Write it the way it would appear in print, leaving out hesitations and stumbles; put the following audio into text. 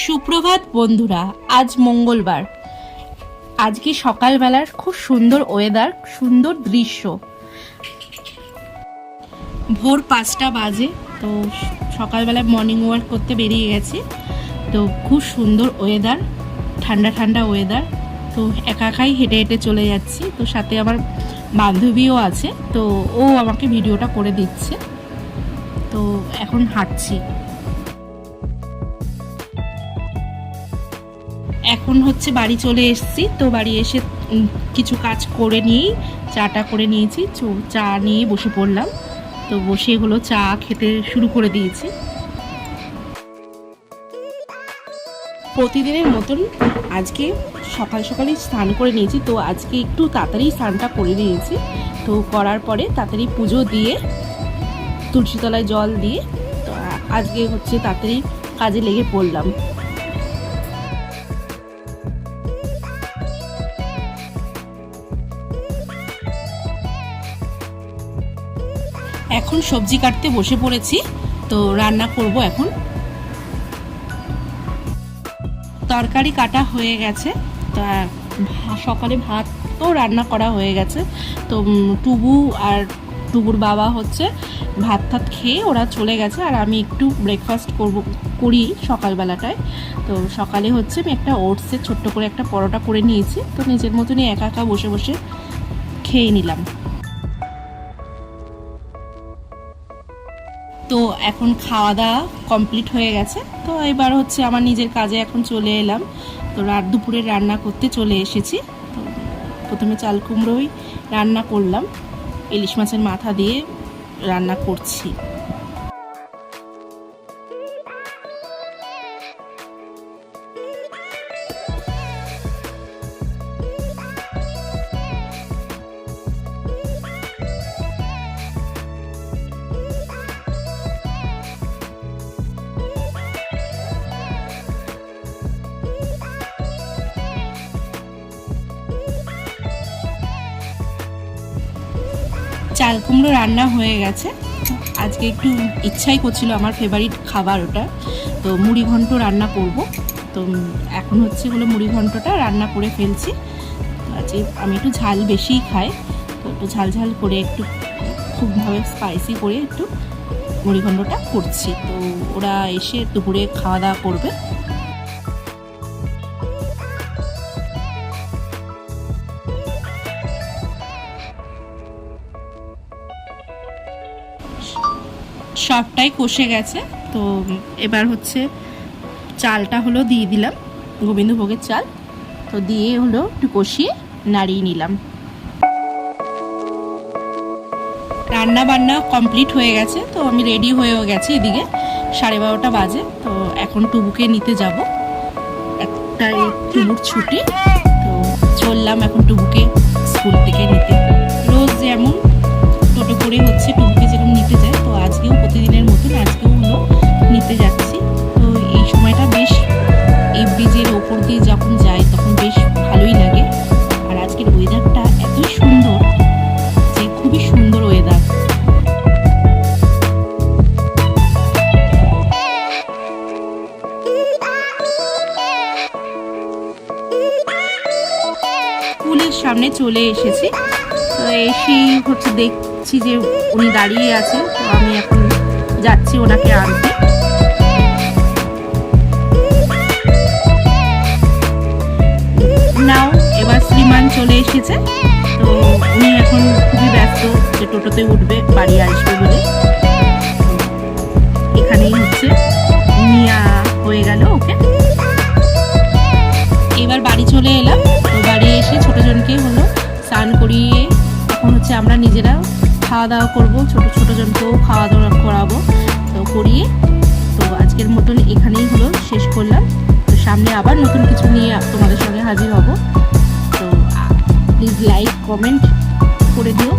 সুপ্রভাত বন্ধুরা, আজ মঙ্গলবার। আজকে সকালবেলার খুব সুন্দর ওয়েদার, সুন্দর দৃশ্য। ভোর 5টা বাজে। তো সকালবেলায় মর্নিং ওয়াক করতে বেরিয়ে গেছি। তো খুব সুন্দর ওয়েদার, ঠান্ডা ঠান্ডা ওয়েদার। তো একা একাই হেঁটে হেঁটে চলে যাচ্ছি। তো সাথে আমার বান্ধবীও আছে, তো ও আমাকে ভিডিওটা করে দিচ্ছে। তো এখন হাঁটছি। এখন হচ্ছে বাড়ি চলে এসেছি। তো বাড়ি এসে কিছু কাজ করে নিয়েই চাটা করে নিয়েছি। চা নিয়ে বসে পড়লাম। তো বসে হলো চা খেতে শুরু করে দিয়েছি। প্রতিদিনের মতন আজকে সকাল সকালই স্নান করে নিয়েছি। তো আজকে একটু তাড়াতাড়ি স্নানটা করে নিয়েছি। তো করার পরে তাড়াতাড়ি পুজো দিয়ে তুলসীতলায় জল দিয়ে তো আজকে হচ্ছে তাড়াতাড়ি কাজে লেগে পড়লাম। এখন সবজি কাটতে বসে পড়েছি। তো রান্না করব। এখন তরকারি কাটা হয়ে গেছে। তা সকালে ভাত তো রান্না করা হয়ে গেছে। তো টুবু আর টুবুর বাবা হচ্ছে ভাত টাত খেয়ে ওরা চলে গেছে। আর আমি একটু ব্রেকফাস্ট করি সকালবেলাটায়। তো সকালে হচ্ছে আমি একটা ওটসের ছোট্ট করে একটা পরোটা করে নিয়েছি। তো নিজের মতনই একা একা বসে বসে খেয়ে নিলাম। তো এখন খাওয়া দাওয়া কমপ্লিট হয়ে গেছে। তো এবার হচ্ছে আমার নিজের কাজে এখন চলে এলাম। তো দুপুরে রান্না করতে চলে এসেছি। তো প্রথমে চাল কুমড়োই রান্না করলাম, ইলিশ মাছের মাথা দিয়ে রান্না করছি। চাল কুমড়ো রান্না হয়ে গেছে। আজকে একটু ইচ্ছাই করছিল, আমার ফেভারিট খাবার ওটা। তো মুড়ি ঘন্ট রান্না করব। তো এখন হচ্ছে হলো মুড়ি ঘন্টটা রান্না করে ফেলছি। আজকে আমি একটু ঝাল বেশিই খাই। তো একটু ঝাল ঝাল করে একটু খুবভাবে স্পাইসি করে একটু মুড়ি ঘন্টটা করছি। তো ওরা এসে দুপুরে খাওয়া দাওয়া করবে। সবটাই কষে গেছে। তো এবার হচ্ছে চালটা হলো দিয়ে দিলাম, গোবিন্দভোগের চাল। তো দিয়ে হলো একটু কষিয়ে নাড়িয়ে নিলাম। রান্না বান্না কমপ্লিট হয়ে গেছে। তো আমি রেডি হয়েও গেছি। এদিকে 12:30 বাজে। তো এখন টুবুকে নিতে যাব। একটা টুবুর ছুটি। তো চললাম এখন টুবুকে স্কুল থেকে নিতে। রোজ যেমন টোটো করে হচ্ছে টুবুকে যেরকম নিতে যায়, তো আজকেও প্রতিদিনের মতন আজকেও হলো নিতে যাচ্ছি। তো এই সময়টা বেশ, এই ব্রিজের ওপর দিয়ে যখন যাই তখন বেশ ভালোই লাগে। আর আজকের ওয়েদারটা এতই সুন্দর যে খুবই সুন্দর ওয়েদার। স্কুলের সামনে চলে এসেছি। তো এসেই হচ্ছে দেখছি যে উনি দাঁড়িয়ে আছে। তো আমি এখন যাচ্ছি ওনাকে আনতে। নাও এবার শ্রীমান চলে এসেছে। তো উনি এখন খুবই ব্যস্ত যে টোটোতে উঠবে, বাড়ি আসবে বলে। এখানেই হচ্ছে নিয়া হয়ে গেল ওকে। এবার বাড়ি চলে এলাম। তো বাড়ি এসে ছোটজনকে হলো স্নান করিয়ে এখন হচ্ছে আমরা নিজেরা খাওয়া দাওয়া করবো। ছোটজনকেও খাওয়া দাওয়া করাবো। তো করিয়ে তো আজকের মতন এখানেই হলো শেষ করলাম। তো সামনে আবার নতুন কিছু নিয়ে তোমাদের সঙ্গে হাজির হব। তো প্লিজ লাইক কমেন্ট করে দিও।